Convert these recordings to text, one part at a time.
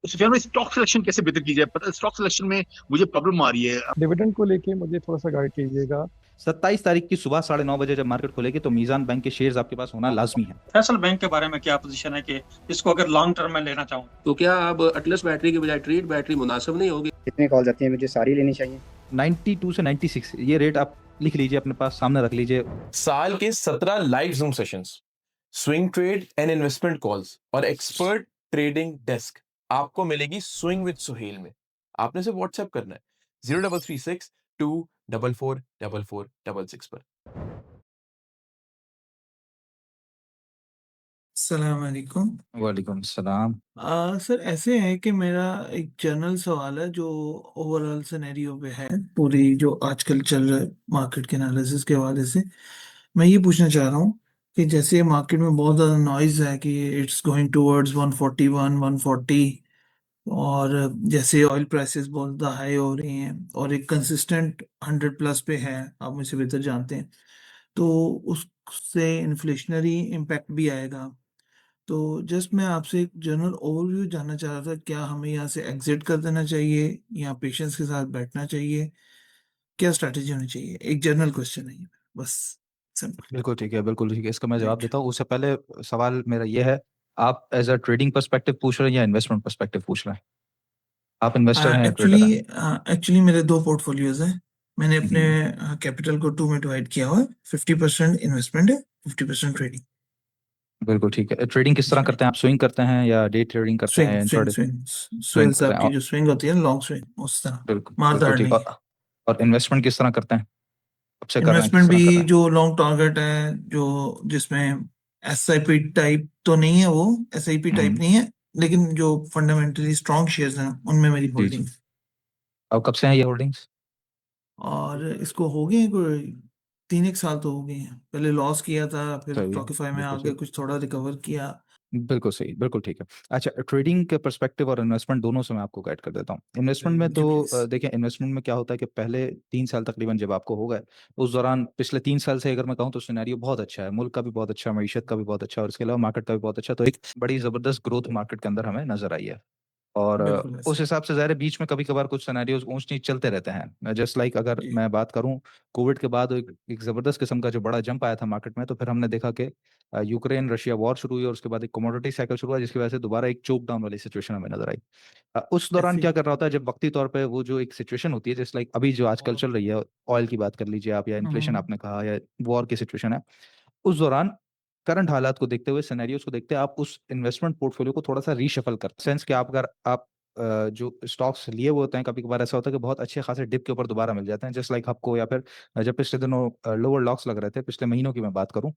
सुफियान भाई, stock selection कैसे बेहतर की जाए? पता स्टॉक सिलेक्शन में मुझे प्रॉब्लम आ रही है। डिविडेंड को लेके मुझे थोड़ा सा गाइड कीजिएगा। 27 तारीख की सुबह 9:30 बजे जब मार्केट खुलेगी तो मीज़ान बैंक के शेयर्स आपके पास होना लाजमी है। फैसल बैंक के बारे में क्या पोजीशन है कि इसको अगर लॉन्ग टर्म में लेना चाहूँ? तो क्या अब अटलस बैटरी के बजाय ट्रीड बैटरी मुनासिब नहीं होगी? कितने कॉल आती हैं, मुझे सारी लेनी चाहिए? 92 से 96 ये रेट आप लिख लीजिए, अपने पास सामने रख लीजिए। साल के 17 live zoom sessions, swing trade and investment calls और एक्सपर्ट ट्रेडिंग डेस्क आपको मिलेगी स्विंग विद सुहेल में। आपने सिर्फ व्हाट्सएप करना है 0336 2444466 पर। अस्सलाम वालेकुम। वालेकुम सलाम। सर ऐसे है कि मेरा एक जनरल सवाल है जो ओवरऑल सिनेरियो पे है, पूरी जो आजकल चल रहा है मार्केट के एनालिसिस के हवाले से। मैं ये पूछना चाह रहा हूँ कि जैसे मार्केट में बहुत ज़्यादा नॉइज है कि इट्स गोइंग टूवर्ड्स 141 140, और जैसे ऑयल प्राइसेस बहुत ज़्यादा हाई हो रही हैं और एक कंसिस्टेंट 100 प्लस पे है, आप मुझसे बेहतर जानते हैं, तो उससे इन्फ्लेशनरी इम्पैक्ट भी आएगा। तो जस्ट मैं आपसे एक जनरल ओवरव्यू जानना चाह रहा था, क्या हमें यहाँ से एग्जिट कर देना चाहिए या पेशेंस के साथ बैठना चाहिए? क्या स्ट्रैटेजी होनी चाहिए? एक जनरल क्वेश्चन है ये, बस सिंपल। बिल्कुल ठीक है, बिल्कुल ठीक है, इसका मैं जवाब थैंक देता हूँ। उससे पहले सवाल मेरा ये है, आप एज अ ट्रेडिंग पर्सपेक्टिव पूछ रहे हैं या इन्वेस्टमेंट पर्सपेक्टिव पूछ रहे हैं? आप यू। इन्वेस्टर हैं या एक्चुअली ट्रेडर हैं? एक्चुअली मेरे दो पोर्टफोलियोज हैं। मैंने अपने हम्म, कैपिटल को टू में डिवाइड किया हुआ है। 50% इन्वेस्टमेंट है, 50% ट्रेडिंग। बिल्कुल ठीक है। ट्रेडिंग किस जी तरह भाई। करते हैं आप? स्विंग करते हैं या डे ट्रेडिंग करते हैं स्विंग या swing intraday? Swing swing swings, करते हैं आपकी जो स्विंग होती है लॉन्ग स्विंग, उस तरह, बिल्कुल बिल्कुल मारदार ठीक। नहीं। और इन्वेस्टमेंट किस तरह करते हैं? कब से कर रहे हैं, किस इन्वेस्टमेंट तरह भी कर रहे हैं? जो लॉन्ग टारगेट है, जो जिसमें एसआईपी टाइप तो नहीं है, वो एसआईपी टाइप हम्म, नहीं है, लेकिन जो फंडामेंटली स्ट्रॉन्ग शेयर्स हैं उनमें मेरी जी जी। होल्डिंग। अब कब से हैं ये होल्डिंग्स? और इसको हो गए हैं कोई 3 एक साल तो हो गए हैं। पहले लॉस किया था, फिर सही है, टॉकिफाई में बिल्कुल आके सही। कुछ थोड़ा रिकवर किया। बिल्कुल सही, बिल्कुल ठीक है। अच्छा, ट्रेडिंग के पर्सपेक्टिव और इन्वेस्टमेंट दोनों से मैं आपको गाइड कर देता हूँ। इन्वेस्टमेंट में जी तो प्लीज। देखिए, इन्वेस्टमेंट में क्या होता है कि पहले 3 साल तकरीबन जब आपको होगा, उस दौरान पिछले 3 साल से अगर मैं कहूँ तो सिनेरियो बहुत अच्छा है, मुल्क का भी बहुत अच्छा, मईशत का भी बहुत अच्छा, और इसके अलावा मार्केट का भी बहुत अच्छा। तो एक बड़ी ज़बरदस्त ग्रोथ मार्केट के अंदर हमें नजर आई है। और बिल्कुल उस ऐसे। हिसाब से ज़ाहिर है बीच में कभी कभार कुछ सिनेरियोज ऊंच नीच चलते रहते हैं। जस्ट लाइक अगर जी मैं बात करूं, कोविड के बाद एक ज़बरदस्त किस्म का जो बड़ा जंप आया था मार्केट में, तो फिर हमने देखा कि यूक्रेन रशिया वॉर शुरू हुई और उसके बाद एक कमोडिटी साइकिल शुरू हुआ, जिसकी वजह से दोबारा एक चोक डाउन वाली सिचुएशन हमें नजर आई। उस दौरान ऐसे। क्या कर रहा होता है, जब वक्ती तौर पे वो जो एक सिचुएशन होती है, जस्ट लाइक अभी जो आजकल चल रही है, ऑयल की बात कर लीजिए आप, या इन्फ्लेशन हम्म। आपने कहा, या वॉर की सिचुएशन है, उस दौरान करंट हालात को देखते हुए, सिनेरियोज को देखते हुए, आप उस इन्वेस्टमेंट पोर्टफोलियो को थोड़ा सा रीशफल करते हैं। सेंस कि आप अगर आप जो स्टॉक्स लिए हुए होते हैं, कभी कभार ऐसा होता है कि बहुत अच्छे खासे डिप के ऊपर दोबारा मिल जाते हैं, जस्ट लाइक आपको, या फिर जब पिछले दिनों लोअर लॉक्स लग रहे थे, पिछले महीनों की मैं बात करूं,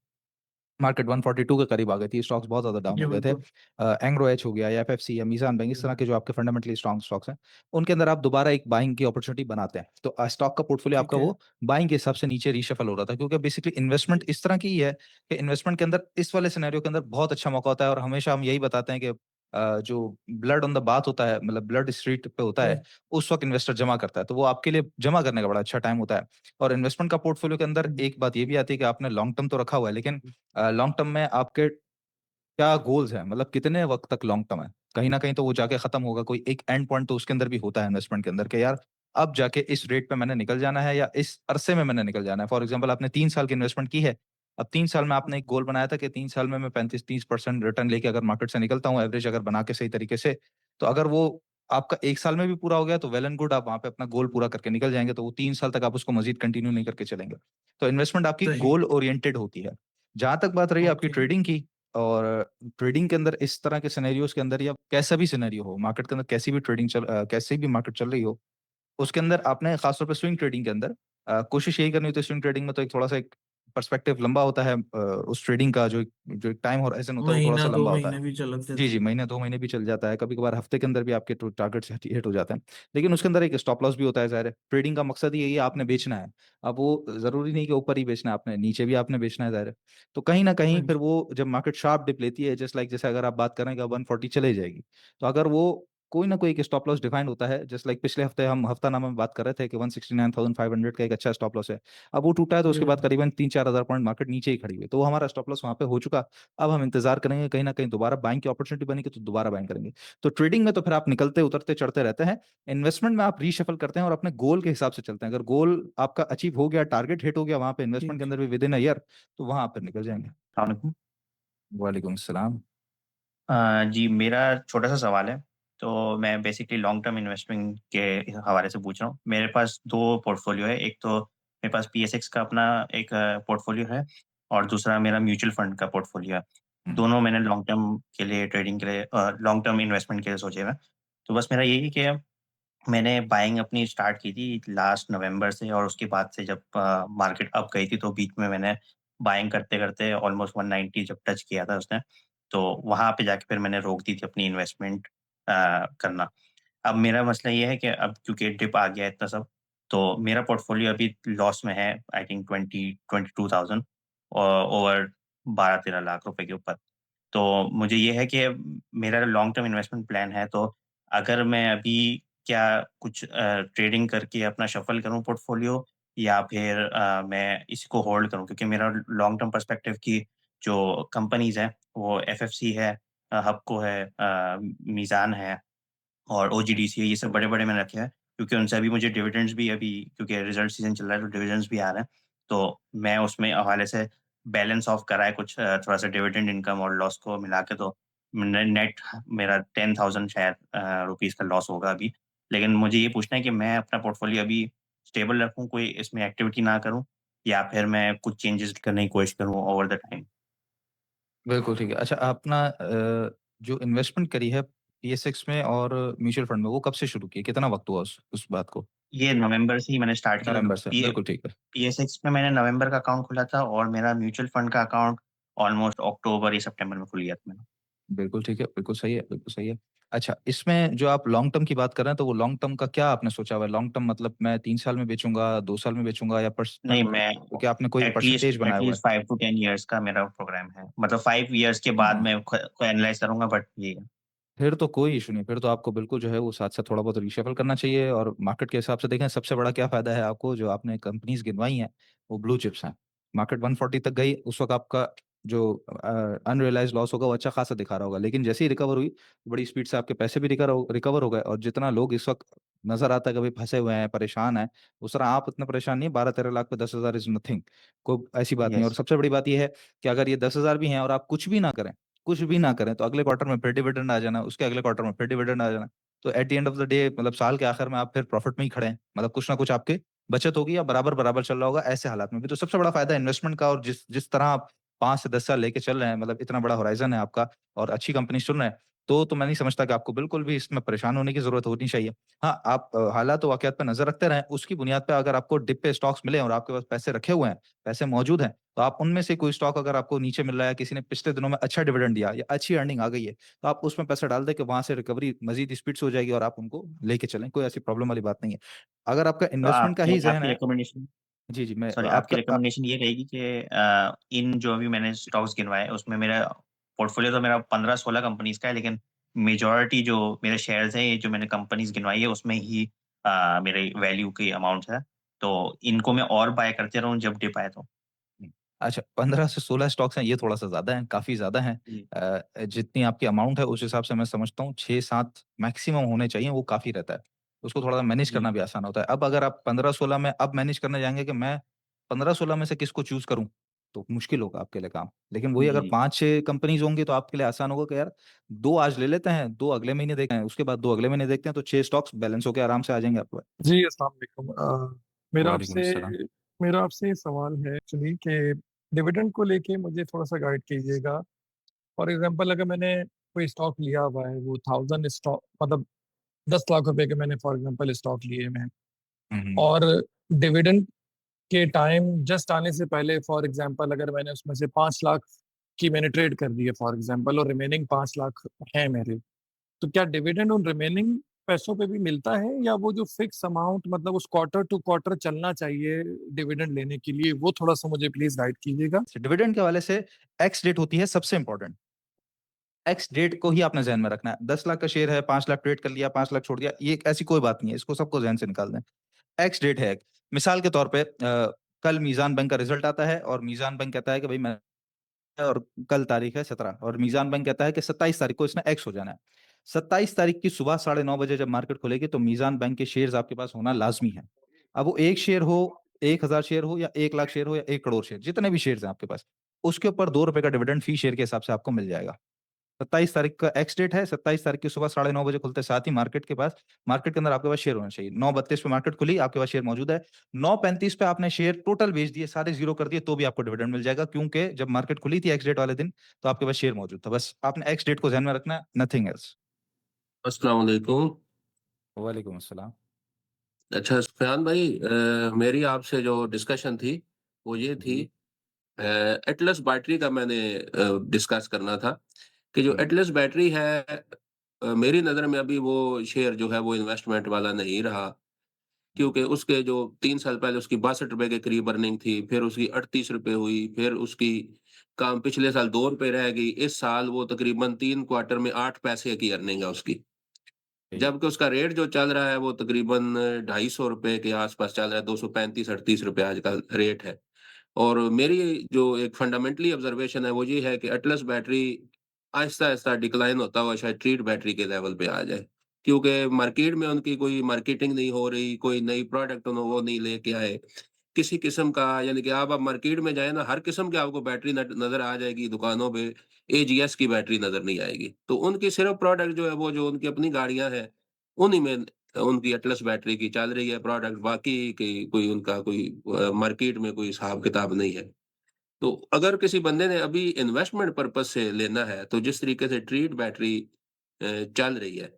मार्केट 142 के करीब आ गई थी, स्टॉक्स बहुत ज्यादा डाउन जी हो गए थे। बिल्कुल। एंग्रो एच हो गया, या एफएफसी, या मीज़ान बैंक, इस तरह के जो आपके फंडामेंटली स्ट्रॉन्ग स्टॉक्स हैं, उनके अंदर आप दोबारा एक बाइंग की अपॉर्चुनिटी बनाते हैं। तो स्टॉक का पोर्टफोलियो ठीक आपका है। वो बाइंग के हिसाब से नीचे रीशफल हो रहा था, क्योंकि बेसिकली इन्वेस्टमेंट इस तरह की ही है कि इन्वेस्टमेंट के अंदर इस वाले सिनेरियो के अंदर बहुत अच्छा मौका होता है, और हमेशा हम यही बताते हैं कि जो ब्लड ऑन द बाथ होता है, मतलब ब्लड स्ट्रीट पे होता है, जी उस वक्त इन्वेस्टर जमा करता है, तो वो आपके लिए जमा करने का बड़ा अच्छा टाइम होता है। और इन्वेस्टमेंट का पोर्टफोलियो के अंदर एक बात ये भी आती है कि आपने लॉन्ग टर्म तो रखा हुआ है, लेकिन लॉन्ग टर्म में आपके क्या गोल्स हैं, मतलब कितने वक्त तक लॉन्ग टर्म है? कहीं ना कहीं तो वो जाके खत्म होगा, कोई एक एंड पॉइंट तो उसके अंदर भी होता है इन्वेस्टमेंट के अंदर, कि यार अब जाके इस रेट पे मैंने निकल जाना है, या इस अरसे में मैंने निकल जाना है। फॉर एग्जांपल, आपने 3 साल की इन्वेस्टमेंट की है, अब 3 साल में आपने एक गोल बनाया था कि 3 साल में मैं 35-30% रिटर्न लेके अगर मार्केट से निकलता हूँ, एवरेज अगर बना के सही तरीके से, तो अगर वो आपका 1 साल में भी पूरा हो गया तो वेल एंड गुड, आप वहां पे अपना गोल पूरा करके निकल जाएंगे, तो वो 3 साल तक आप उसको मजीद कंटिन्यू नहीं करके चलेंगे। तो इन्वेस्टमेंट आपकी सही। गोल ओरिएंटेड होती है। जहां तक बात रही आपकी ओके। ट्रेडिंग की, और ट्रेडिंग के अंदर इस तरह के सिनेरियोज के अंदर, या कैसा भी सिनेरियो हो मार्केट के अंदर, कैसी भी कैसी भी मार्केट चल रही हो, उसके अंदर आपने खासतौर पे स्विंग ट्रेडिंग के अंदर कोशिश यही करनी होती है। स्विंग ट्रेडिंग में तो एक थोड़ा सा एक पर्सपेक्टिव लंबा होता है, उस ट्रेडिंग का जो एक टाइम होराइजन होता है वो थोड़ा महीना सा दो लंबा होता है। महीने भी चलक जी देते जी, हैं। महीने 2 महीने भी चल जाता है, कभी कभार हफ्ते के अंदर भी आपके टारगेट हिट हो जाते हैं। लेकिन उसके अंदर एक स्टॉप लॉस भी होता है। ज़ाहिर है ट्रेडिंग का मकसद ही यही है, आपने बेचना है। अब वो जरूरी नहीं कि ऊपर ही बेचना है, आपने नीचे भी आपने बेचना है, ज़ाहिर है। तो कहीं ना कहीं हाँ फिर जी। वो जब मार्केट शार्प डिप लेती है, जस्ट लाइक जैसे अगर आप बात करें कि 140 चले जाएगी, तो अगर वो कोई ना कोई एक स्टॉप लॉस डिफाइंड होता है। जस्ट लाइक पिछले हफ्ते हम हफ्तानामा में बात कर रहे थे कि 169,500 का एक अच्छा स्टॉप लॉस है। अब वो टूटा है तो उसके बाद करीबन 3-4 हज़ार पॉइंट मार्केट नीचे ही खड़ी हुई, तो वो हमारा स्टॉप लॉस वहाँ पे हो चुका। अब हम इंतजार करेंगे, कहीं ना कहीं दोबारा बाइंग की अपॉर्चुनिटी बनेगी तो दोबारा बाइंग करेंगे। तो ट्रेडिंग में तो फिर आप निकलते उतरते चढ़ते रहते हैं। इन्वेस्टमेंट में आप रीशफल करते हैं और अपने गोल के हिसाब से चलते हैं। अगर गोल आपका अचीव हो गया, टारगेट हिट हो गया वहां पे इन्वेस्टमेंट के अंदर भी विद इन अ ईयर, तो वहां आप फिर निकल जाएंगे। अस्सलाम वालेकुम सलाम। जी, मेरा छोटा-सा सवाल है। तो मैं बेसिकली लॉन्ग टर्म इन्वेस्टमेंट के हवाले से पूछ रहा हूँ। मेरे पास 2 पोर्टफ़ोलियो है। एक तो मेरे पास पीएसएक्स का अपना एक पोर्टफ़ोलियो है और दूसरा मेरा म्यूचुअल फंड का पोर्टफ़ोलियो है। दोनों मैंने लॉन्ग टर्म के लिए ट्रेडिंग के लिए लॉन्ग टर्म इन्वेस्टमेंट के लिए सोचे हुए हैं। तो बस मेरा यही है कि मैंने बाइंग अपनी स्टार्ट की थी लास्ट नवंबर से और उसके बाद से जब मार्केट अप गई थी तो बीच में मैंने बाइंग करते-करते ऑलमोस्ट 190 जब टच किया था उसने, तो वहाँ पे जाके फिर मैंने रोक दी थी अपनी इन्वेस्टमेंट करना। अब मेरा मसला ये है कि अब क्योंकि डिप आ गया है इतना सब, तो मेरा पोर्टफोलियो अभी लॉस में है आई थिंक 22,000 ओवर 12-13 लाख रुपए के ऊपर। तो मुझे ये है कि मेरा लॉन्ग टर्म इन्वेस्टमेंट प्लान है, तो अगर मैं अभी क्या कुछ ट्रेडिंग करके अपना शफ़ल करूँ पोर्टफ़ोलियो या फिर मैं इसको होल्ड करूँ? क्योंकि मेरा लॉन्ग टर्म पर्सपेक्टिव की जो कंपनीज़ हैं, वो एफएफसी है, हबको है, मीज़ान है और ओजीडीसी है, ये सब बड़े-बड़े मैंने रखे हैं, क्योंकि उनसे अभी मुझे डिविडेंड्स भी अभी क्योंकि रिज़ल्ट सीज़न चल रहा है, तो डिविडेंड्स भी आ रहे हैं। तो मैं उसमें हवाले से बैलेंस ऑफ करा है कुछ थोड़ा-सा डिविडेंड इनकम और लॉस को मिला के, तो नेट मेरा 10,000 शायद रुपीज़ का लॉस होगा अभी। लेकिन मुझे ये पूछना है कि मैं अपना पोर्टफ़ोलियो अभी स्टेबल रखूँ, कोई इसमें एक्टिविटी ना करूँ या फिर मैं कुछ चेंजेज़ करने की कोशिश करूँ ओवर द टाइम? बिल्कुल ठीक है। अच्छा, आपने जो इन्वेस्टमेंट करी है पीएसएक्स में और म्यूचुअल फंड में, वो कब से शुरू की? कितना वक़्त हुआ उस बात को? ये नवंबर से ही मैंने स्टार्ट किया था। नवंबर से, बिल्कुल ठीक है। पीएसएक्स में मैंने नवंबर का अकाउंट खोला था और मेरा म्यूचुअल फंड का अकाउंट ऑलमोस्ट अक्टूबर या सितंबर में खुल गया था मेरा। बिल्कुल ठीक है, बिल्कुल सही है, बिल्कुल सही है। अच्छा, इसमें जो आप लॉन्ग टर्म की बात कर रहे हैं, तो वो लॉन्ग टर्म का क्या आपने सोचा हुआ है? लॉन्ग टर्म मतलब मैं 3 साल में बेचूँगा, 2 साल में बेचूँगा या नहीं, पर्सनल मैं क्या आपने कोई परसेंटेज बनाया हुआ है? एटलीस्ट 5 टू 10 इयर्स का मेरा प्रोग्राम है। मतलब 5 इयर्स के बाद हाँ। मैं ख को एनालाइज़ करूँगा, बट ये है। फिर तो कोई इश्यू नहीं, फिर तो आपको बिल्कुल जो है वो साथ-साथ थोड़ा बहुत रीशफ़ल करना चाहिए और मार्केट के हिसाब से देखें, सबसे बड़ा क्या फ़ायदा है आपको, जो आपने कंपनीज़ गिनवाई हैं, वो ब्लू चिप्स हैं। मार्केट 140 तक गई, उस वक़्त आपका जो अनरियलाइज़्ड लॉस होगा वो अच्छा खासा दिखा रहा होगा। लेकिन जैसे ही रिकवर हुई, बड़ी स्पीड से आपके पैसे भी रिकवर हो गए और जितना लोग इस वक़्त नज़र आता है कि भई फँसे हुए हैं, परेशान हैं, उस तरह आप इतने परेशान नहीं हैं, 12-13 लाख पे 10,000 इज़ नथिंग, कोई ऐसी बात नहीं है। और यस। सबसे बड़ी बात ये है कि अगर ये 10,000 भी हैं और आप कुछ भी ना करें, तो अगले क्वार्टर में फिर डिविडेंड आ जाना, उसके अगले क्वार्टर में फिर डिविडेंड आ जाना। तो at the end of the day मतलब साल के आखिर में आप फिर प्रॉफिट में ही खड़े हैं। मतलब कुछ ना कुछ आपके बचत होगी या बराबर-बराबर चल रहा होगा ऐसे हालात में भी। तो सबसे बड़ा फ़ायदा इन्वेस्टमेंट का, और जिस जिस तरह आप 5 से 10 साल लेके चल रहे हैं, मतलब इतना बड़ा होराइज़न है आपका और अच्छी कंपनी चुन रहे हैं, तो मैं नहीं समझता कि आपको बिल्कुल भी इसमें परेशान होने की ज़रूरत होनी चाहिए। हाँ, आप हालात और वाक़यात पे नज़र रखते रहें, उसकी बुनियाद पे अगर आपको डिप पे स्टॉक्स मिले और आपके पास पैसे रखे हुए हैं, पैसे मौजूद हैं, तो आप उनमें से कोई स्टॉक अगर आपको नीचे मिल रहा है, किसी ने पिछले दिनों में अच्छा डिविडेंड दिया या अच्छी अर्निंग आ गई है, तो आप उसमें पैसा डाल दें कि वहाँ से रिकवरी मज़ीद स्पीड से हो जाएगी और आप उनको लेके चलें, कोई ऐसी प्रॉब्लम वाली बात नहीं है। अगर आपका तो इन्वेस्टमेंट का ही ज़हन आपकी है। रिकमेंडेशन जी, जी, मैं सॉरी, आपकी आपका रिकमेंडेशन ये रहेगी कि इन जो अभी मैंने स्टॉक्स गिनवाए, उसमें मेरा पोर्टफोलियो तो मेरा 15-16 कंपनीज़ का है, लेकिन मेजॉरिटी जो मेरे शेयर्स हैं, ये जो मैंने कंपनीज़ गिनवाई है, उसमें ही मेरे वैल्यू की अमाउंट है। तो इनको मैं और बाय करते रहूँ जब डिप आए तो? अच्छा, 15 से 16 स्टॉक्स हैं, ये थोड़ा-सा ज़्यादा हैं, काफ़ी ज़्यादा हैं। जी। जितनी आपकी अमाउंट है उस हिसाब से मैं समझता हूँ 6-7 मैक्सिमम होने चाहिए, वो काफ़ी रहता है। उसको थोड़ा मैनेज जी। करना भी आसान होता है। अब अगर आप 15-16 में अब मैनेज करने जाएँगे कि मैं 15-16 में से किसको चूज़ करूँ, तो मुश्किल होगा आपके लिए काम। लेकिन वही अगर जी। 5-6 कंपनीज़ होंगी तो आपके लिए आसान होगा कि यार 2 आज ले लेते हैं, 2 अगले महीने देखते हैं, उसके बाद 2 अगले महीने देखते हैं, तो 6 स्टॉक्स बैलेंस होके आराम से आ जाएँगे आपके पास। जी, अस्सलाम वालेकुम। मेरा वालेकुम आपसे अस्सलाम। मेरा आपसे ये सवाल है एक्चुअली कि डिविडेंड को लेके मुझे थोड़ा-सा गाइड कीजिएगा। फॉर एग्ज़ाम्पल अगर मैंने कोई स्टॉक लिया हुआ है, वो 1000 स्टॉक मतलब 10 लाख रुपए के मैंने फॉर एग्ज़ाम्पल स्टॉक लिए हुए हैं हुँ, हुँ। और डिविडेंड के टाइम जस्ट आने से पहले फॉर एग्ज़ाम्पल अगर मैंने उसमें से 5 लाख की मैंने ट्रेड कर दी है फॉर एग्ज़ाम्पल और रिमेनिंग 5 लाख हैं मेरे। तो क्या डिविडेंड उन रिमेनिंग पैसों पे भी मिलता है या वो जो फिक्स अमाउंट मतलब उस क्वार्टर टू क्वार्टर चलना चाहिए डिविडेंड लेने के लिए, वो थोड़ा-सा मुझे प्लीज़ गाइड कीजिएगा? डिविडेंड के हवाले से एक्स डेट होती है सबसे इम्पोर्टेंट। एक्स डेट को ही आपने ध्यान में रखना है। 10 लाख का शेयर है, 5 लाख ट्रेड कर लिया, 5 लाख छोड़ दिया, ये ऐसी कोई बात नहीं है, इसको सबको ध्यान से निकाल दें। एक्स डेट है। मिसाल के तौर पे कल मीज़ान बैंक का रिजल्ट आता है और मीज़ान बैंक कहता है कि भाई मैं, और कल तारीख है 17 और मीज़ान बैंक कहता है कि 27 तारीख को इसने एक्स हो जाना है। 27 तारीख की सुबह 9:30 बजे जब मार्केट खुलेगी तो मीज़ान बैंक के शेयर्स आपके पास होना लाजमी है। अब वो 1 शेयर हो, 1000 शेयर हो या 1 लाख शेयर हो या 1 करोड़ शेयर, जितने भी शेयर्स हैं आपके पास, उसके ऊपर 2 रुपए का डिविडेंड फी शेयर के हिसाब से आपको मिल जाएगा। 27 तारीख का एक्स डेट है, 27 तारीख की सुबह 9:30 बजे खुलते साथ ही मार्केट के अंदर आपके पास शेयर होना चाहिए। 9:32 पे मार्केट खुली, आपके पास शेयर मौजूद है। 9:35 पे आपने शेयर टोटल बेच दिए, सारे जीरो कर दिए, तो भी आपको डिविडेंड मिल जाएगा, क्योंकि जब मार्केट खुली थी एक्स डेट वाले दिन तो आपके पास शेयर मौजूद था। बस आपने एक्स डेट को ध्यान में रखना है, नथिंग एल्स। अस्सलाम वालेकुम। वालेकुम अस्सलाम। अच्छा सुफियान भाई, मेरी आपसे जो डिस्कशन थी वो ये थी, जी। एटलस बैटरी का मैंने डिस्कस करना था कि जो एटलस बैटरी है, मेरी नज़र में अभी वो शेयर जो है वो इन्वेस्टमेंट वाला नहीं रहा, क्योंकि उसके जो 3 साल पहले उसकी 62 रुपए के करीब अर्निंग थी, फिर उसकी 38 रुपए हुई, फिर उसकी काम पिछले साल 2 रुपए रह गई, इस साल वो तकरीबन 3 क्वार्टर में 8 पैसे की अर्निंग है उसकी। जबकि उसका रेट जो चल रहा है वो तकरीबन 250 रुपए के आसपास चल रहा है, 235-38 रुपए आजकल रेट है। और मेरी जो एक फंडामेंटली ऑब्जर्वेशन है वो ये है कि एटलस बैटरी आहिस्ता-आहिस्ता डिक्लाइन होता हुआ शायद ट्रीड बैटरी के लेवल पे आ जाए। क्योंकि मार्केट में उनकी कोई मार्केटिंग नहीं हो रही, कोई नई प्रोडक्ट वो नहीं लेके आए। किसी किस्म का, यानी कि आप अब मार्केट में जाएँ ना, हर किस्म की आपको बैटरी नज़र आ जाएगी दुकानों पे, एजीएस की बैटरी नज़र नहीं आएगी। तो उनकी सिर्फ़ प्रोडक्ट जो है वो जो उनकी अपनी गाड़ियाँ हैं, उन्हीं में उनकी एटलस बैटरी की चल रही है प्रोडक्ट, बाकी की कोई उनका कोई मार्केट में कोई हिसाब-किताब नहीं है। तो अगर किसी बंदे ने अभी इन्वेस्टमेंट पर्पज़ से लेना है, तो जिस तरीके से ट्रीड बैटरी चल रही है,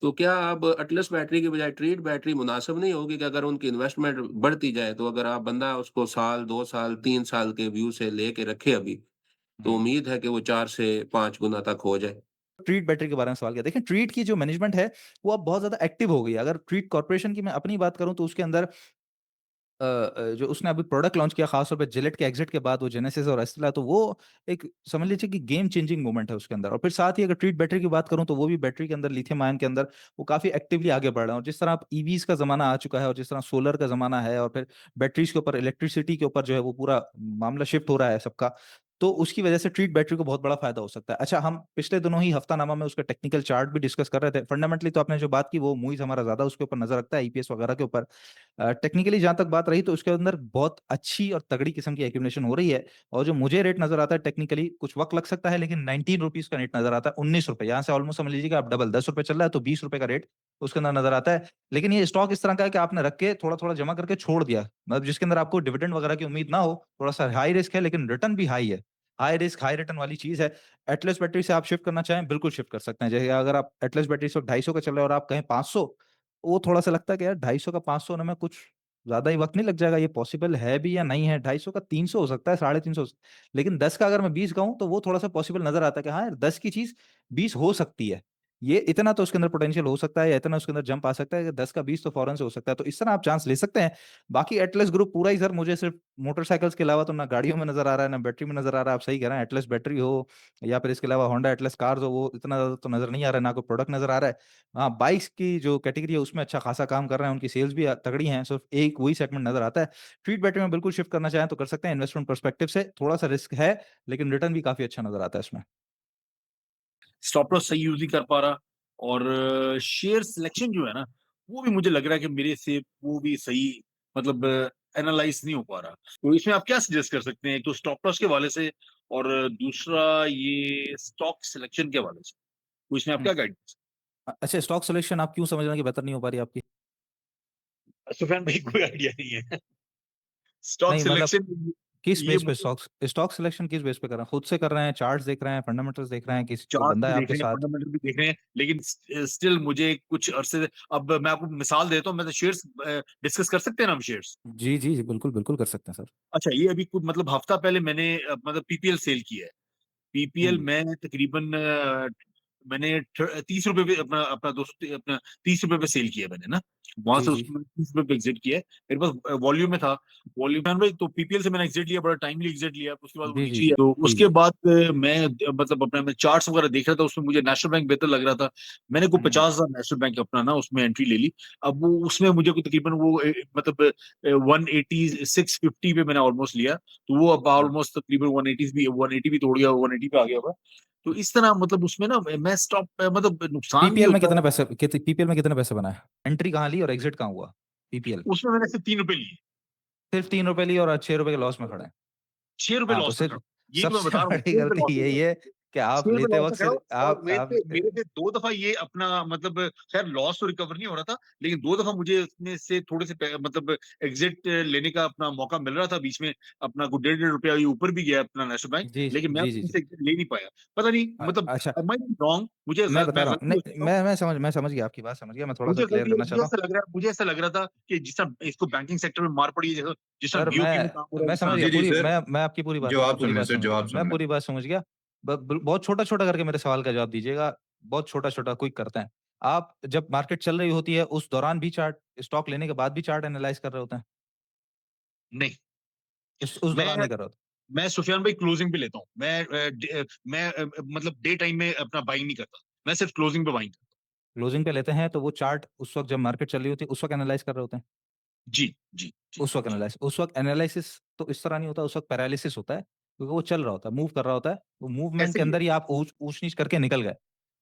तो क्या अब एटलस बैटरी की बजाय ट्रीड बैटरी मुनासिब नहीं होगी कि अगर उनकी इन्वेस्टमेंट बढ़ती जाए, तो अगर आप बंदा उसको साल, 2 साल, 3 साल के व्यू से लेके रखे अभी, तो उम्मीद है कि वो 4 से 5 गुना तक हो जाए? ट्रीट बैटरी के बारे में सवाल किया। देखिए, ट्रीट की जो मैनेजमेंट है वो अब बहुत ज्यादा एक्टिव हो गई है। अगर ट्रीट कॉर्पोरेशन की मैं अपनी बात करूं तो उसके अंदर जो उसने अभी प्रोडक्ट लॉन्च किया, खास तौर पे जिलेट के एग्जिट के बाद, वो जेनेसिस और एस्टेला, तो वो एक समझ लीजिए कि गेम चेंजिंग मोमेंट है उसके अंदर। और फिर साथ ही अगर ट्रीट बैटरी की बात करूं तो वो भी बैटरी के अंदर, लिथियम आयन के अंदर वो काफी एक्टिवली आगे बढ़ रहे हैं। और जिस तरह आप ईवीज का जमाना आ चुका है और जिस तरह सोलर का जमाना है और फिर बैटरीज के ऊपर, इलेक्ट्रिसिटी के ऊपर जो है वो पूरा मामला शिफ्ट हो रहा है सबका, तो उसकी वजह से ट्रीट बैटरी को बहुत बड़ा फायदा हो सकता है। अच्छा, हम पिछले दिनों ही हफ्तानामा में उसका टेक्निकल चार्ट भी डिस्कस कर रहे थे। फंडामेंटली तो आपने जो बात की वो मूवीज हमारा ज्यादा उसके ऊपर नजर रखता है, ईपीएस वगैरह के ऊपर। टेक्निकली जहां तक बात रही तो उसके अंदर बहुत अच्छी और तगड़ी किस्म की एक्यूमुलेशन हो रही है। और जो मुझे रेट नजर आता है, टेक्निकली कुछ वक्त लग सकता है, लेकिन 19 रुपीज का रेट नजर आता है, 19 रुपए, यहाँ से ऑलमोस्ट समझ लीजिए कि आप डबल, 10 रुपए चल रहा है तो 20 रुपए का रेट उसके अंदर नजर आता है। लेकिन ये स्टॉक इस तरह का है कि आपने रख के थोड़ा थोड़ा जमा करके छोड़ दिया, मतलब जिसके अंदर आपको डिविडेंड वगैरह की उम्मीद ना हो, थोड़ा सा हाई रिस्क है लेकिन रिटर्न भी हाई है। हाई रिस्क हाई रिटर्न वाली चीज है। एटलस बैटरी से आप शिफ्ट करना चाहें, बिल्कुल शिफ्ट कर सकते हैं। जैसे अगर आप एटलस बैटरी से 250 का चल रहा है और आप कहें 500, वो थोड़ा सा लगता है कि यार 250 का 500 होने में कुछ ज्यादा ही वक्त नहीं लग जाएगा, ये पॉसिबल है भी या नहीं है। 250 का 300 हो सकता है, 350। लेकिन 10 का अगर मैं 20 कहूं तो वो थोड़ा सा पॉसिबल नजर आता है कि हाँ यार 10 की चीज 20 हो सकती है। ये इतना तो उसके अंदर पोटेंशियल हो सकता है या इतना उसके अंदर जंप आ सकता है कि 10 का 20 तो फौरन से हो सकता है। तो इस तरह आप चांस ले सकते हैं। बाकी एटलस ग्रुप पूरा ही सर, मुझे सिर्फ मोटरसाइकिल्स के अलावा तो ना गाड़ियों में नजर आ रहा है ना बैटरी में नजर आ रहा है। आप सही कह रहे हैं, एटलस बैटरी हो या फिर इसके अलावा होंडा एटलस कार्स हो, वो इतना ज्यादा तो नजर नहीं आ रहा है, ना कोई प्रोडक्ट नजर आ रहा है। हाँ, बाइक्स की जो कैटेगरी है उसमें अच्छा खासा काम कर रहे हैं, उनकी सेल्स भी तगड़ी हैं, सिर्फ एक वही सेगमेंट नजर आता है। ट्रीट बैटरी में बिल्कुल शिफ्ट करना चाहें तो कर सकते हैं। इन्वेस्टमेंट पर्सपेक्टिव से थोड़ा सा रिस्क है, लेकिन रिटर्न भी काफी अच्छा नजर आता है इसमें। स्टॉप लॉस सही यूज नहीं कर पा रहा, और शेयर सिलेक्शन जो है ना, वो भी मुझे लग रहा है कि मेरे से वो भी सही, मतलब एनालाइज नहीं हो पा रहा। तो इसमें आप क्या सजेस्ट कर सकते हैं, एक तो स्टॉप लॉस के हवाले से, और दूसरा ये स्टॉक सिलेक्शन के हवाले से, तो इसमें आप हम्म। क्या गाइडेंस? अच्छा, स्टॉक सिलेक्शन आप क्यों समझ रहे हैं कि बेहतर नहीं हो पा रही आपकी? सुफियान भाई, कोई आइडिया नहीं है। स्टॉक नहीं मतलब सिलेक्शन किस ये बेस पे स्टॉक स्टॉक सिलेक्शन किस बेस पे कर रहे हैं? खुद से कर रहे हैं, चार्ट्स देख रहे हैं, फंडामेंटल्स देख रहे हैं, किसी कोई चार्ट बंदा भी है देख आपके रहे हैं, साथ? फंडामेंटल भी देख रहे हैं, लेकिन स्टिल मुझे कुछ अरसे, अब मैं आपको मिसाल देता हूँ, मैं तो शेयर्स डिस्कस कर सकते हैं ना हम शेयर्स? जी जी जी, बिल्कुल बिल्कुल कर सकते हैं सर। अच्छा, ये अभी कुछ मतलब हफ्ता पहले मैंने मतलब पीपीएल सेल की है। पीपीएल हम्म। में तकरीबन मैंने 30 रुपए पे अपना अपना दोस्त अपना 30 रुपए पे सेल किया मैंने ना, वहां जी, से जी। उसमें 30 रुपए पे एग्जिट किया है। मेरे पास वॉल्यूम में था, वॉल्यूम में भाई, तो पीपीएल से मैंने एग्जिट लिया, बड़ा टाइमली एग्जिट लिया, उसके बाद वो जी, जी, नीचे ही जी। है। तो जी, उसके जी। बाद मैं मतलब अपना मैं चार्ट्स वगैरह देख रहा था, उसमें मुझे नेशनल बैंक बेहतर लग रहा था। मैंने को हुँ, हुँ। 50,000 नेशनल बैंक अपना ना उसमें एंट्री ले ली। अब वो उसमें मुझे को तकरीबन वो मतलब 180 650 पे मैंने ऑलमोस्ट लिया, तो वो अब हुँ। ऑलमोस्ट तकरीबन 180 भी तोड़ गया, 180 पे आ गया होगा। तो इस तरह मतलब उसमें ना मैं स्टॉप मतलब नुकसान भी पीपीएल में होता कितने है। पैसे पीपीएल में कितने पैसे बनाए? एंट्री कहाँ ली और एग्जिट कहाँ हुआ? पीपीएल उसमें मैंने सिर्फ 3 रुपए लिए, सिर्फ 3 रुपए लिए और 6 रुपए के लॉस में खड़े हैं। 6 रुपए हाँ, तो लॉस में खड़ा सिर्फ हूँ। ये तो मैं सबसे बता रहा हूँ, बड़ी 6 रुपए गलती लॉस में यही खड़ा हूँ। है कि आप 6 रुपए लेते लॉस वक़्त में खड़ा हूँ, सिर्फ और आप मेरे से 2 दफा ये अपना मतलब खैर लॉस तो रिकवर नहीं हो रहा था, लेकिन 2 दफा मुझे उसमें से थोड़े से मतलब एग्जिट लेने का अपना मौका मिल रहा था बीच में, अपना कुछ 1.5 रुपया ये ऊपर भी गया अपना नेशनल बैंक, जी, लेकिन मैं जी, जी, उसमें जी। से exit ले नहीं पाया। पता नहीं मतलब अच्छा, am I wrong? मुझे मैं बता मैं रहा हूँ गलती हो नहीं, सकता हूँ, मैं समझ गया, आपकी बात समझ गया, मैं थोड़ा-सा मुझे क्लियर गलती है, करना चाहता हूँ। मुझे ऐसा लग रहा था कि जिस तरह इसको बैंकिंग सेक्टर में मार पड़ी है, जैसा जिस तरह सर बीओबी में काम हो रहा है, मैं जिस समझ तरह गया जी, जी, पूरी सर। मैं आपकी पूरी बात जवाब सुन लें सर, समझ गया। जवाब मैं सुन लें। पूरी बात समझ गया। ब ब बहुत छोटा-छोटा करके मेरे सवाल का जवाब दीजिएगा, बहुत छोटा-छोटा क्विक करते हैं। आप जब मार्केट चल रही होती है, उस दौरान भी चार्ट स्टॉक लेने के बाद भी चार्ट एनालाइज़ कर रहे होते हैं? नहीं। उस मैं दौरान नहीं कर रहे होते? मैं सुफियान भाई क्लोजिंग पे लेता हूँ, मैं मतलब डे टाइम में अपना बाइंग नहीं करता, मैं सिर्फ क्लोजिंग पे बाइंग करता क्लोजिंग पे लेते हैं, तो वो चार्ट उस वक़्त जब मार्केट चल रही होती है, उस वक़्त एनालाइज़ कर रहे होते हैं? हूँ। जी जी जी जी। उस वक़्त एनालिसिस तो इस तरह नहीं होता, उस वक़्त पैरालिसिस होता है, क्योंकि वो चल रहा होता है, मूव कर रहा होता है, वो मूवमेंट ऐसे के ही है, अंदर ही आप ऊँच-नीच करके निकल गए।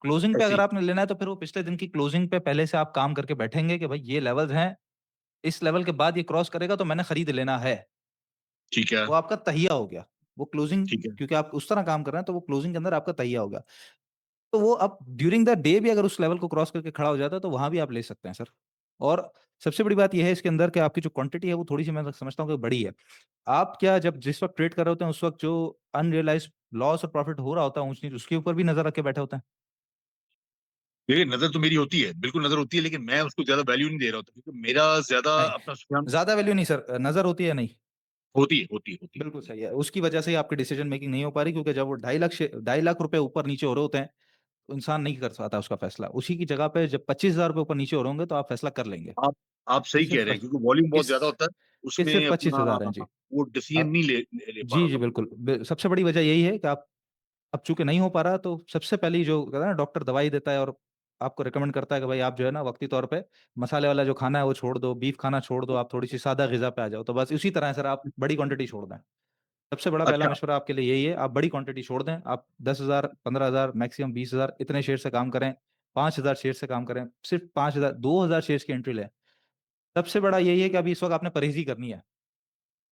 क्लोजिंग पे ऐसे अगर ही। आपने लेना है, तो फिर वो पिछले दिन की क्लोजिंग पे पहले से आप काम करके बैठेंगे कि भाई ये लेवल्स हैं, इस लेवल के बाद ये क्रॉस करेगा तो मैंने खरीद लेना है। ठीक है, वो आपका तहिया हो गया। वो क्लोजिंग ठीक है। क्योंकि आप उस तरह काम कर रहे हैं, तो वो क्लोजिंग के अंदर आपका तहिया हो गया। तो वो अब ड्यूरिंग द डे भी अगर उस लेवल को क्रॉस करके खड़ा हो जाता है, तो वहाँ भी आप ले सकते हैं सर। और सबसे बड़ी बात ये है इसके अंदर कि आपकी जो क्वांटिटी है वो थोड़ी-सी मैं समझता हूँ कि बड़ी है। आप क्या जब जिस वक़्त ट्रेड कर रहे होते हैं, उस वक़्त जो अनरियलाइज़्ड लॉस और प्रॉफिट हो रहा होता है ऊँच-नीच, उसके ऊपर भी नज़र रख के बैठे होते हैं? देखिए नज़र तो मेरी होती है, बिल्कुल नज़र होती है, लेकिन मैं उसको ज़्यादा वैल्यू नहीं दे रहा होता, क्योंकि मेरा ज़्यादा नहीं, अपना सुफियान ज़्यादा वैल्यू नहीं सर, नज़र होती है नहीं? होती है, होती है, होती है। बिल्कुल सही है। उसकी वजह से ही आपकी डिसीजन मेकिंग नहीं हो पा रही, क्योंकि जब वो 2.5 लाख रुपए ऊपर-नीचे हो रहे होते हैं, तो इंसान नहीं कर पाता उसका फैसला। उसी की जगह पे जब 25,000 रुपए ऊपर-नीचे हो रहे होंगे, तो आप फैसला कर लेंगे। आप आप कि सही कह सिर्फ रहे हैं, पच क्योंकि वॉल्यूम बहुत किस ज़्यादा होता है, कि उसमें सिर्फ अपना 25,000 हैं, जी। वो डिसीजन अ, नहीं ले पा जी, रहा जी, था। बिल्कुल। सबसे बड़ी वजह यही है कि आप अब चूँकि नहीं हो पा रहा, तो सबसे पहली जो कहते हैं ना, डॉक्टर दवाई देता है और आपको रिकमेंड करता है कि भाई आप जो है ना वक़्ती तौर पे मसाले वाला जो खाना है वो छोड़ दो, बीफ खाना छोड़ दो, आप थोड़ी-सी सादा ग़िज़ा पे आ जाओ। तो बस उसी तरह है सर, आप बड़ी क्वांटिटी छोड़ दें। सबसे बड़ा पहला अच्छा, मशवरा आपके लिए यही है, आप बड़ी क्वांटिटी छोड़ दें। आप 10,000, 15,000, मैक्सिमम 20,000 इतने शेयर से काम करें, 5,000 शेयर से काम करें, सिर्फ़ 5,000 2,000 शेयर्स की एंट्री लें। सबसे बड़ा यही है कि अभी इस वक़्त आपने परहेज़ी करनी है।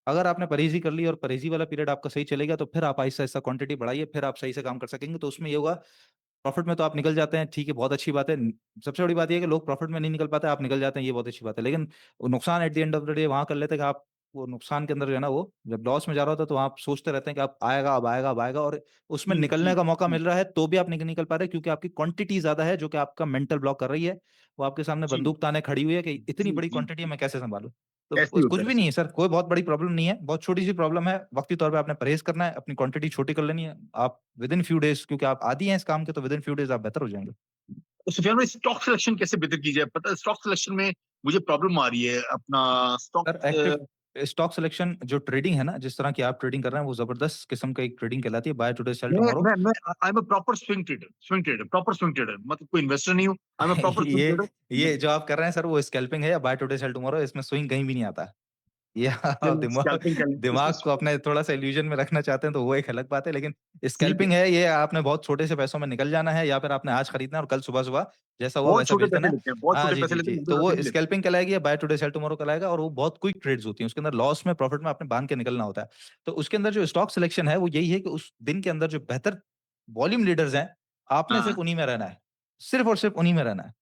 अगर आपने परहेज़ी कर ली और परहेज़ी वाला पीरियड आपका सही चलेगा, तो फिर आप आहिस्ता-आहिस्ता क्वांटिटी बढ़ाइए, फिर आप सही से काम कर सकेंगे। तो उसमें ये होगा, प्रॉफ़िट में तो आप निकल जाते हैं, ठीक है, बहुत अच्छी बात है। सबसे बड़ी बात ये है कि लोग प्रॉफ़िट में नहीं निकल पाते, आप निकल जाते हैं, ये बहुत अच्छी बात है। लेकिन वो नुकसान at the end of the day वहाँ कर लेते हैं कि आप वो नुकसान के अंदर जो है ना, वो जब लॉस में जा रहा होता है, तो आप सोचते रहते हैं कि अब आएगा, अब आएगा, अब आएगा, और उसमें जी, निकलने जी, का मौका जी, मिल रहा है, तो भी आप नहीं निकल पा रहे, क्योंकि आपकी क्वांटिटी ज़्यादा है, जो कि आपका मेंटल ब्लॉक कर रही है। वो आपके सामने जी, बंदूक ताने खड़ी हुई है कि इतनी जी, बड़ी जी, क्वांटिटी है, जी। मैं कैसे सँभालूँ? तो ऐसे ही कुछ होता है, भी ऐसे नहीं ही। है सर, कोई बहुत बड़ी प्रॉब्लम नहीं है, बहुत छोटी-सी प्रॉब्लम है, वक़्ती तौर पे आपने परहेज़ करना है, अपनी क्वांटिटी छोटी कर लेनी है। आप विदिन फ्यू डेज़, क्योंकि आप आदी हैं इस काम के, तो विदिन फ्यू डेज़ आप बेहतर हो जाएँगे। तो सुफियान भाई, स्टॉक सिलेक्शन कैसे बेहतर की जाए? पता है स्टॉक सिलेक्शन में मुझे प्रॉब्लम आ रही है, अपना स्टॉक सर स्टॉक सिलेक्शन जो ट्रेडिंग है ना, जिस तरह की आप ट्रेडिंग कर रहे हैं, वो ज़बरदस्त किस्म का एक ट्रेडिंग कहलाती है, बाय टुडे सेल टुमारो। मैं I am a proper swing trader, proper swing trader, मतलब कोई इन्वेस्टर नहीं हूँ, I am a proper swing ये ट्रेडर। जो आप कर रहे हैं सर, वो स्कैल्पिंग है या बाय टुडे सेल टुमारो, इसमें स्विंग कहीं भी नहीं आता। ये आप चलिए दिमाग स्कैल्पिंग कर दिमाग लें। को अपने थोड़ा-सा इल्यूज़न में रखना चाहते हैं, तो वो एक अलग बात है, लेकिन ठीक है, स्कैल्पिंग है, ये आपने बहुत छोटे से पैसों में निकल जाना है, या फिर आपने आज खरीदना है और कल सुबह-सुबह जैसा हुआ बहुत वैसा छोटे बेच देना पैसे है। लेते हैं, बहुत हाँ, छोटे जी, पैसे जी, लेते जी। हैं, मुझे तो वो ज्यादा नहीं लेते। स्कैल्पिंग कहलाएगी या बाय टुडे सेल टुमारो कहलाएगा, और वो बहुत क्विक ट्रेड्स होती हैं, उसके अंदर लॉस में, प्रॉफिट में आपने बाँध के निकलना होता है। तो उसके अंदर जो स्टॉक सिलेक्शन है, वो यही है कि उस दिन के अंदर जो बेहतर वॉल्यूम लीडर्स हैं, आपने हाँ, सिर्फ़ उन्हीं में रहना है। सिर्फ़ और सिर्फ़ उन्हीं में रहना है।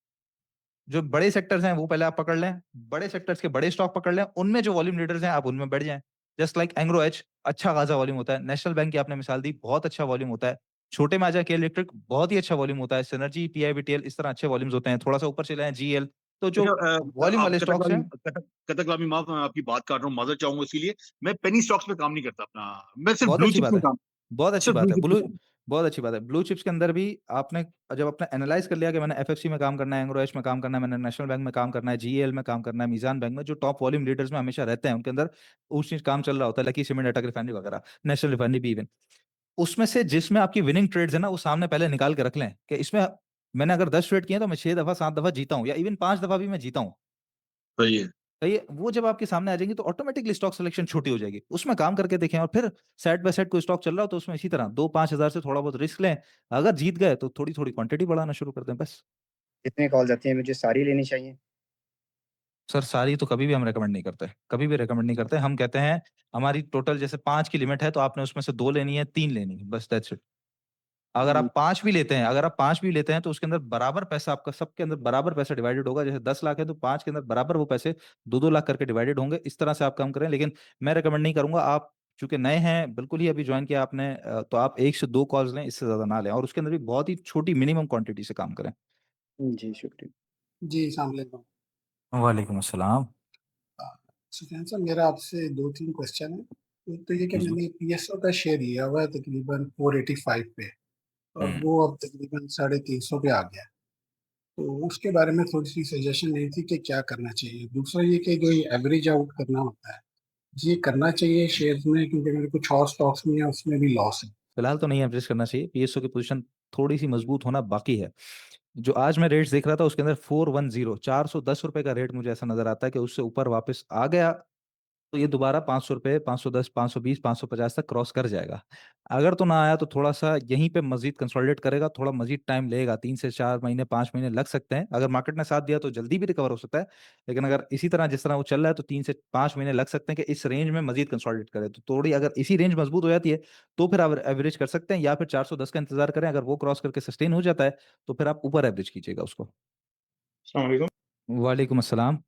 जो बड़े सेक्टर्स हैं, वो पहले आप पकड़ लें, बड़े सेक्टर्स के बड़े स्टॉक पकड़ लें, उनमें जो वॉल्यूम लीडर्स हैं, आप उनमें बैठ जाएँ। जस्ट लाइक एंग्रो एच, अच्छा खासा वॉल्यूम होता है। नेशनल बैंक की आपने मिसाल दी, बहुत अच्छा वॉल्यूम होता है। छोटे में आ जाए के इलेक्ट्रिक, बहुत ही अच्छा वॉल्यूम होता है। सिनर्जी, पीआईबीटीएल, इस तरह अच्छे वॉल्यूम्स होते हैं। थोड़ा-सा ऊपर चले जाएँ, जीएल, तो जो अच्छा, वॉल्यूम आप वाले स्टॉक्स हैं, कतक लामी माफ, मैं आपकी बात काट रहा हूँ, माजर चाहूंगा, इसीलिए मैं पेनी स्टॉक्स पे काम नहीं करता अपना, मैं सिर्फ बहुत ब्लू अच्छी चिप्स बात में है। काम बहुत अच्छी सिर्फ बात ब्लू है। चिप्स में काम। बहुत अच्छी बात है। ब्लू चिप्स के अंदर भी आपने जब आपने एनालाइज कर लिया कि मैंने एफएफसी में काम करना है, एंग्रो एच में काम करना है, मैंने नेशनल बैंक में काम करना है, जीएल में काम करना है, मीजान बैंक में, जो टॉप वॉल्यूम लीडर्स में हमेशा रहते हैं, उनके अंदर उस चीज काम चल रहा होता है, लकी सीमेंट, अटक रिफाइनरी वगैरह, नेशनल रिफाइनरी भी इवन, उसमें से जिसमें आपकी विनिंग ट्रेड्स है ना, वो सामने पहले निकाल के रख लें कि इसमें मैंने अगर 10 ट्रेड किए तो मैं 6 दफा 7 दफा जीता हूँ, या इवन 5 दफा भी मैं जीता हूँ। सही है। तो ये वो जब आपके सामने आ जाएंगी तो ऑटोमेटिकली स्टॉक सिलेक्शन छोटी हो जाएगी, उसमें काम करके देखें, और फिर सेट बाय सेट कोई स्टॉक चल रहा हो तो उसमें इसी तरह 2-5 हज़ार से थोड़ा बहुत रिस्क लें, अगर जीत गए तो थोड़ी थोड़ी क्वांटिटी बढ़ाना शुरू कर दें बस। कितने कॉल्स आती हैं, मुझे सारी लेनी चाहिए? सर सारी तो कभी भी हम रेकमेंड नहीं करते, कभी भी रेकमेंड नहीं करते। हम कहते हैं हमारी टोटल जैसे 5 की लिमिट है तो आपने उसमें से 2 लेनी है, 3 लेनी है, बस दैट्स इट। अगर आप 5 भी लेते हैं, अगर आप 5 भी लेते हैं तो उसके अंदर बराबर पैसा आपका, सबके अंदर बराबर पैसा डिवाइडेड होगा। जैसे 10 लाख है तो 5 के अंदर बराबर वो पैसे 2-2 लाख करके डिवाइडेड होंगे। इस तरह से आप काम करें, लेकिन मैं रेकमेंड नहीं करूंगा। आप चूंकि नए हैं, बिल्कुल ही अभी ज्वाइन किया आपने, तो आप 1 से 2 कॉल्स लें, इससे ज्यादा ना लें, और उसके अंदर भी बहुत ही छोटी मिनिमम क्वांटिटी से काम करें। जी शुक्रिया। जी अस्सलाम वालेकुम। वालेकुम अस्सलाम। सुफियान साहब, मेरा आपसे 2-3 क्वेश्चन है। एक तो ये कि जी जी मैंने पीएसओ का शेयर लिया हुआ है तकरीबन 485 पे, और हम्म वो अब तकरीबन 350 पे आ गया है। तो उसके बारे में थोड़ी सी सजेशन नहीं थी कि क्या करना चाहिए। दूसरा ये कि जो ये एवरेज आउट करना होता है, ये करना चाहिए शेयर्स में, क्योंकि मेरे कुछ और स्टॉक्स में है उसमें भी लॉस है। फिलहाल तो नहीं एवरेज करना चाहिए, पीएसओ की पोजीशन थोड़ी सी मजबूत होना बाकी है। जो आज मैं रेट्स देख रहा था उसके अंदर 410, ₹410 का रेट मुझे ऐसा नजर आता है कि उससे ऊपर वापस आ गया तो ये दोबारा ₹500, 510, 520, 550 तक क्रॉस कर जाएगा। अगर तो ना आया तो थोड़ा सा यहीं पे मजीद कंसोलिडेट करेगा, थोड़ा मजीद टाइम लेगा, 3 से 4 महीने, 5 महीने लग सकते हैं। अगर मार्केट ने साथ दिया तो जल्दी भी रिकवर हो सकता है, लेकिन अगर इसी तरह जिस तरह वो चल रहा है तो 3 से 5 महीने लग सकते हैं कि इस रेंज में मजीद कंसोलिडेट करे। तो थोड़ी अगर इसी रेंज मजबूत हो जाती है तो फिर आप एवरेज कर सकते हैं, या फिर 410 का इंतजार करें। अगर वो क्रॉस करके सस्टेन हो जाता है तो फिर आप ऊपर एवरेज कीजिएगा उसको। अस्सलाम वालेकुम। वालेकुम अस्सलाम।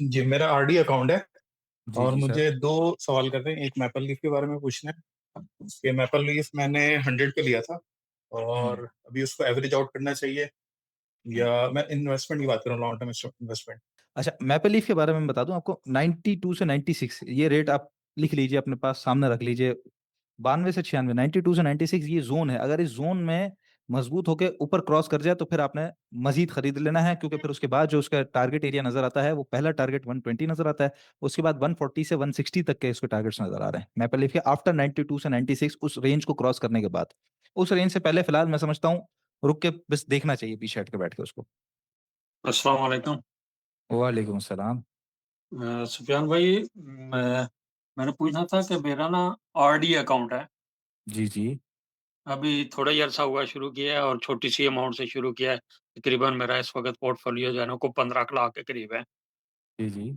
जी मेरा आरडी अकाउंट है, जी और जी सर। मुझे 2 सवाल करते हैं। एक मैपल लीफ के बारे में पूछना है कि मैपल लीफ मैंने 100 पे लिया था, हम्म और अभी उसको एवरेज आउट करना चाहिए, हम्म। या मैं इन्वेस्टमेंट की बात कर रहा हूँ, लॉन्ग टर्म इन्वेस्टमेंट। अच्छा, मैपल लीफ के बारे में बता दूं आपको, 92 से 96 ये रेट आप लिख लीजिए, अपने पास सामने रख लीजिए। 92 से 96, 92 से 96 ये जोन है। अगर इस जोन में मजबूत होकर ऊपर क्रॉस कर जाए तो फिर आपने मजीद खरीद लेना है, क्योंकि फिर उसके बाद जो उसका टारगेट एरिया नजर आता है, वो पहला टारगेट 120 नजर आता है, उसके बाद 140 से 160 तक के उसके टारगेट्स नजर आ रहे हैं मैपल लीफ के, आफ्टर 92 से 96, उस रेंज को क्रॉस करने के बाद। उस रेंज से पहले फिलहाल मैं समझता हूँ रुक के बस देखना चाहिए, पीछे हट के बैठ के उसको। अस्सलाम वालेकुम। वालेकुम अस्सलाम। सुफियान भाई, मैंने पूछना था कि मेरा ना आरडी अकाउंट है। जी जी अभी थोड़ा ही अरसा हुआ शुरू किया है, और छोटी सी अमाउंट से शुरू किया है। तकरीबन मेरा इस वक्त पोर्टफोलियो जो है ना, को 15 लाख के करीब है। जी जी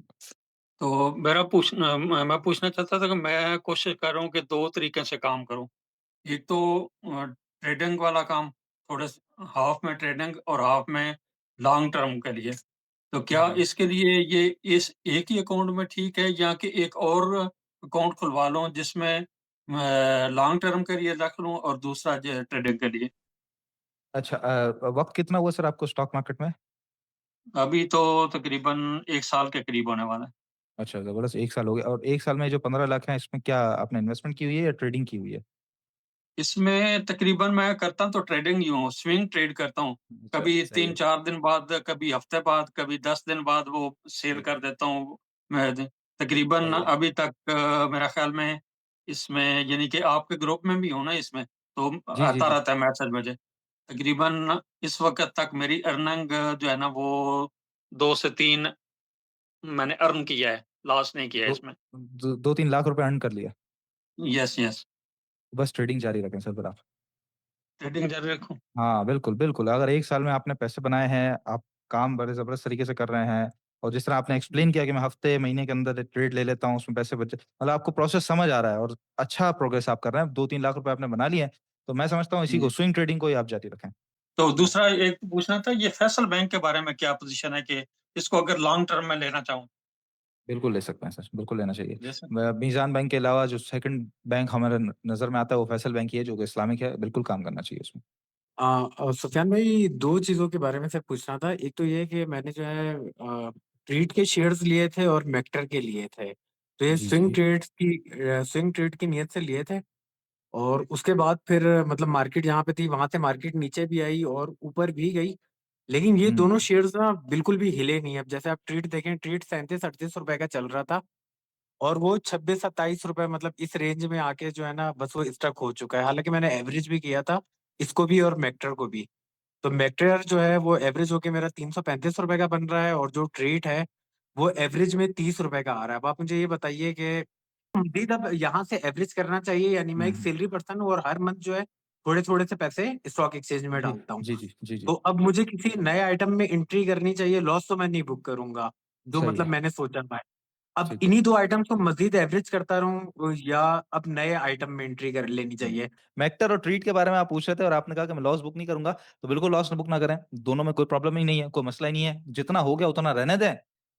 तो मैं पूछना चाहता था कि मैं कोशिश कर रहा हूँ कि 2 तरीके से काम करूँ। एक तो ट्रेडिंग वाला काम, थोड़े हाफ में ट्रेडिंग और हाफ में लॉन्ग टर्म के लिए। तो क्या इसके लिए ये इस एक ही अकाउंट में ठीक है, या कि एक और अकाउंट खुलवा लूं जिसमें लॉन्ग टर्म के लिए रख लूं और दूसरा जो है ट्रेडिंग के लिए? अच्छा, वक्त कितना हुआ सर आपको स्टॉक मार्केट में? अभी तो तकरीबन 1 साल के करीब होने वाला है। अच्छा, जबरदस्त, 1 साल हो गया। और 1 साल में जो 15 लाख है, इसमें क्या आपने इन्वेस्टमेंट की हुई है या ट्रेडिंग की हुई है? इसमें तकरीबन मैं करता तो ट्रेडिंग ही हूँ, स्विंग ट्रेड करता हूँ। अच्छा, कभी सही है। 3-4 दिन बाद, कभी हफ्ते बाद, कभी 10 दिन बाद वो सेल कर देता हूँ। मैं तकरीबन सही है। अभी तक मेरा ख्याल में इसमें, यानी कि आपके ग्रुप में भी हूँ ना इसमें, तो जी जी आता जी। रहता है मैसेज मुझे। तकरीबन इस वक्त तक मेरी अर्निंग जो है ना, वो 2 से 3 मैंने अर्न किया है, लॉस नहीं किया है दो इसमें। 2-3 लाख रुपए अर्न कर लिया। Yes yes. बस ट्रेडिंग जारी रखें सर फिर आप। ट्रेडिंग जारी रखूं? हाँ बिल्कुल बिल्कुल, अगर 1 साल में आपने पैसे बनाए हैं, आप काम बड़े जबरदस्त तरीके से कर रहे हैं, और जिस तरह आपने एक्सप्लेन किया कि मैं हफ्ते महीने के अंदर ट्रेड ले लेता हूँ, उसमें पैसे बचे, मतलब आपको प्रोसेस समझ आ रहा है और अच्छा प्रोग्रेस आप कर रहे हैं, 2-3 लाख रुपए आपने बना लिए हैं, तो मैं समझता हूँ इसी को, स्विंग ट्रेडिंग को ही आप जारी रखें। तो दूसरा एक पूछना था, ये फैसल बैंक के बारे में क्या पोजीशन है, कि इसको अगर लॉन्ग टर्म में लेना चाहूँ? बिल्कुल ले सकते हैं सर, बिल्कुल लेना चाहिए। जैसे मीज़ान बैंक के अलावा जो सेकंड बैंक हमारे नज़र में आता है वो फैसल बैंक ही है, जो कि इस्लामिक है, बिल्कुल काम करना चाहिए उसमें। सुफियान भाई, 2 चीज़ों के बारे में से पूछना था। एक तो ये है कि मैंने जो है ट्रीट के शेयर्स लिए थे और मेक्टर के लिए थे। तो ये जी जी स्विंग ट्रेड की नीयत से लिए थे, और उसके बाद फिर मतलब मार्केट जहाँ पे थी वहां से मार्केट नीचे भी आई और ऊपर भी गई, लेकिन ये दोनों शेयर्स ना बिल्कुल भी हिले नहीं। अब जैसे आप ट्रीट देखें, ट्रीट 37-38 रुपए का चल रहा था और वो 26-27 रुपए मतलब इस रेंज में आके जो है ना बस वो स्टक हो चुका है। हालांकि मैंने एवरेज भी किया था इसको भी और मेक्टर को भी, तो मेक्टर जो है वो एवरेज होके मेरा 335 रुपए का बन रहा है और जो ट्रीट है वो एवरेज में 30 रुपए का आ रहा है। अब आप मुझे ये बताइए कि मजीद अब यहाँ से एवरेज करना चाहिए, यानी मैं एक सैलरी पर्सन हूँ और हर मंथ जो है थोड़े थोड़े से पैसे स्टॉक एक्सचेंज में जी, डालता हूँ। जी, जी, जी, जी। तो अब मुझे किसी नए आइटम में एंट्री करनी चाहिए, लॉस तो मैं नहीं बुक करूंगा जो सही मतलब है, मैंने सोचा था। अब ठीक है। इन्हीं दो आइटम को मजीद एवरेज करता रहूं या अब नए आइटम में एंट्री कर लेनी चाहिए? मेक्टर और ट्रीट के बारे में आप पूछ रहे थे और आपने कहा कि मैं लॉस बुक नहीं करूंगा, तो बिल्कुल लॉस बुक ना करें। दोनों में कोई प्रॉब्लम ही नहीं है, कोई मसला ही नहीं है। जितना हो गया उतना रहने दें।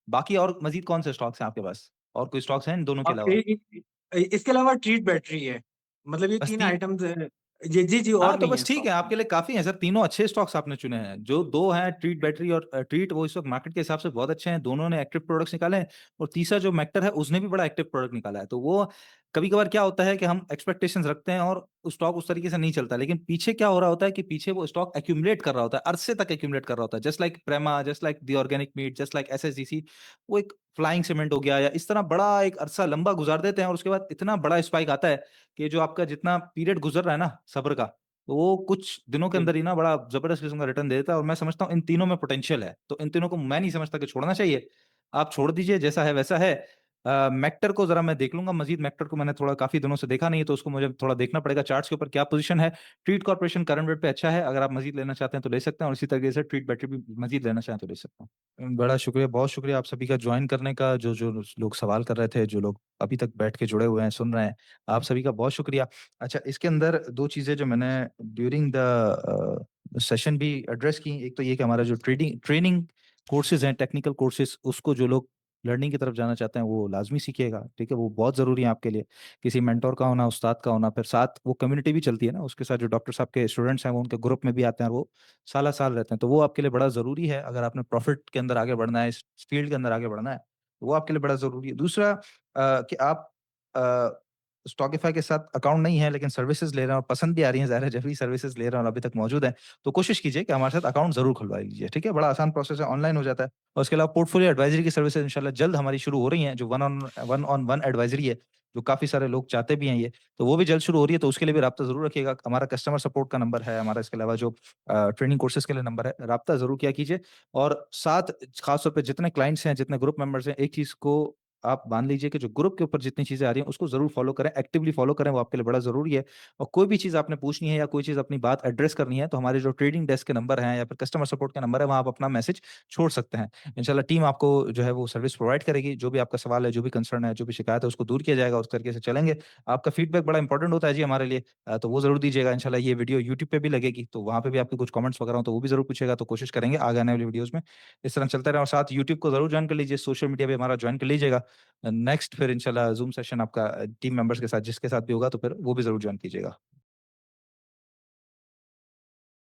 बाकी और मजीद कौन से स्टॉक्स हैं आपके पास? और कोई स्टॉक्स हैं इन दोनों के अब अलावा? इसके अलावा ट्रीट बैटरी है, मतलब ये बस तीन 3। आइटम्स है। जी जी जी, और हाँ, तो नहीं बस है ठीक है, स्टॉक में। आपके लिए काफ़ी हैं सर, तीनों अच्छे स्टॉक्स आपने चुने हैं। जो 2 हैं ट्रीट बैटरी और ट्रीट, वो इस वक़्त मार्केट के हिसाब से बहुत अच्छे हैं, दोनों ने एक्टिव प्रोडक्ट्स निकाले हैं और तीसरा जो मेक्टर है उसने भी बड़ा एक्टिव प्रोडक्ट निकाला है। तो वो कभी-कभार क्या होता है कि हम एक्सपेक्टेशंस रखते हैं और स्टॉक उस तरीके से नहीं चलता, लेकिन पीछे क्या हो रहा होता है कि पीछे वो स्टॉक एक्यूमुलेट कर रहा होता है, अरसे तक एक्यूमुलेट कर रहा होता है। Just like Prema, just like the organic meat, just like SSGC, वो एक फ्लाइंग सीमेंट हो गया या इस तरह बड़ा एक अरसा लंबा गुज़ार देते हैं और उसके बाद इतना बड़ा स्पाइक आता है कि जो आपका जितना पीरियड गुज़र रहा है ना सब्र का, तो वो कुछ दिनों के जी अंदर ही ना बड़ा ज़बरदस्त किस्म का रिटर्न दे देता है और मैं समझता हूँ इन तीनों में पोटेंशियल है। तो इन तीनों को मैं नहीं समझता कि छोड़ना चाहिए। आप छोड़ दीजिए, जैसा है वैसा है। मेक्टर को ज़रा मैं देख लूँगा मज़ीद, मेक्टर को मैंने थोड़ा काफ़ी दिनों से देखा नहीं है, तो उसको मुझे थोड़ा देखना पड़ेगा चार्ट्स के ऊपर क्या पोज़ीशन है। ट्रीट कॉर्पोरेशन करंट रेट पे अच्छा है, अगर आप मज़ीद लेना चाहते हैं तो ले सकते हैं और इसी तरीके से ट्रीट बैटरी भी मज़ीद लेना चाहें तो ले सकते हैं। बड़ा शुक्रिया, बहुत शुक्रिया आप सभी का जॉइन करने का, जो लोग सवाल कर रहे थे, जो लोग अभी तक बैठ के जुड़े हुए हैं, सुन रहे हैं, आप सभी का बहुत शुक्रिया। अच्छा, इसके अंदर 2 चीज़ें जो मैंने ड्यूरिंग द सेशन भी एड्रेस की, एक तो ये कि हमारा जो ट्रेनिंग कोर्सेज़ हैं, टेक्निकल कोर्सेज़, उसको जो लोग लर्निंग की तरफ जाना चाहते हैं, वो लाज़मी सीखिएगा, ठीक है? वो बहुत ज़रूरी है आपके लिए। किसी मेंटर का होना, उस्ताद का होना, फिर साथ वो कम्युनिटी भी चलती है ना, उसके साथ जो डॉक्टर साहब के स्टूडेंट्स हैं, वो उनके ग्रुप में भी आते हैं और वो साल-साल रहते हैं। तो वो आपके लिए बड़ा ज़रूरी है, अगर आपने प्रॉफ़िट के अंदर आगे बढ़ना है, इस फ़ील्ड के अंदर आगे बढ़ना है, तो वो आपके लिए बड़ा ज़रूरी है। दूसरा कि आप अ स्टॉकिफ़ाई के साथ अकाउंट नहीं है, लेकिन सर्विसेज़ ले रहे हैं और पसंद भी आ रही हैं, ज़ाहिर है जब भी सर्विसेज़ ले रहे हैं और अभी तक मौजूद हैं, तो कोशिश कीजिए कि हमारे साथ अकाउंट ज़रूर खुलवा लीजिए, ठीक है? बड़ा आसान प्रोसेस है, ऑनलाइन हो जाता है और उसके अलावा पोर्टफोलियो एडवाइज़री की सर्विसेज़ इंशाल्लाह जल्द हमारी शुरू हो रही हैं, जो वन ऑन वन एडवाइज़री है, जो काफ़ी सारे लोग चाहते भी हैं ये, तो वो भी जल्द शुरू हो रही है, तो उसके लिए भी राब्ता ज़रूर रखिएगा। हमारा कस्टमर सपोर्ट का नंबर है, हमारा इसके अलावा जो ट्रेनिंग कोर्सेज़ के लिए नंबर है, राब्ता ज़रूर किया कीजिए और साथ ख़ास तौर पे जितने क्लाइंट्स हैं, जितने ग्रुप मेंबर्स हैं, एक चीज़ को आप मान लीजिए कि जो ग्रुप के ऊपर जितनी चीज़ें आ रही हैं, उसको ज़रूर फ़ॉलो करें, एक्टिवली फ़ॉलो करें, वो आपके लिए बड़ा ज़रूरी है। और कोई भी चीज़ आपने पूछनी है या कोई चीज़ अपनी बात एड्रेस करनी है, तो हमारे जो ट्रेडिंग डेस्क के नंबर हैं या फिर कस्टमर सपोर्ट के नंबर है, वहाँ आप अपना मैसेज छोड़ सकते हैं। इंशाल्लाह टीम आपको जो है वो सर्विस प्रोवाइड करेगी, जो भी आपका सवाल है, जो भी कंसर्न है, जो भी शिकायत है, उसको दूर किया जाएगा, उस तरीके से चलेंगे। आपका फीडबैक बड़ा इंपॉर्टेंट होता है जी हमारे लिए, तो वो ज़रूर दीजिएगा। इंशाल्लाह ये वीडियो यूट्यूब पे भी लगेगी, तो वहाँ पे भी आपके कुछ कमेंट्स वगैरह हो, तो वो भी ज़रूर पूछिएगा, तो कोशिश करेंगे आगे आने वाली वीडियोज़ में इस तरह चलता रहे और साथ यूट्यूब को ज़रूर जॉइन कर लीजिए, सोशल मीडिया पे हमारा जॉइन कर लीजिएगा। नेक्स्ट फिर इंशाल्लाह ज़ूम सेशन आपका टीम मेंबर्स के साथ जिसके साथ भी होगा, तो फिर वो भी ज़रूर जॉइन कीजिएगा।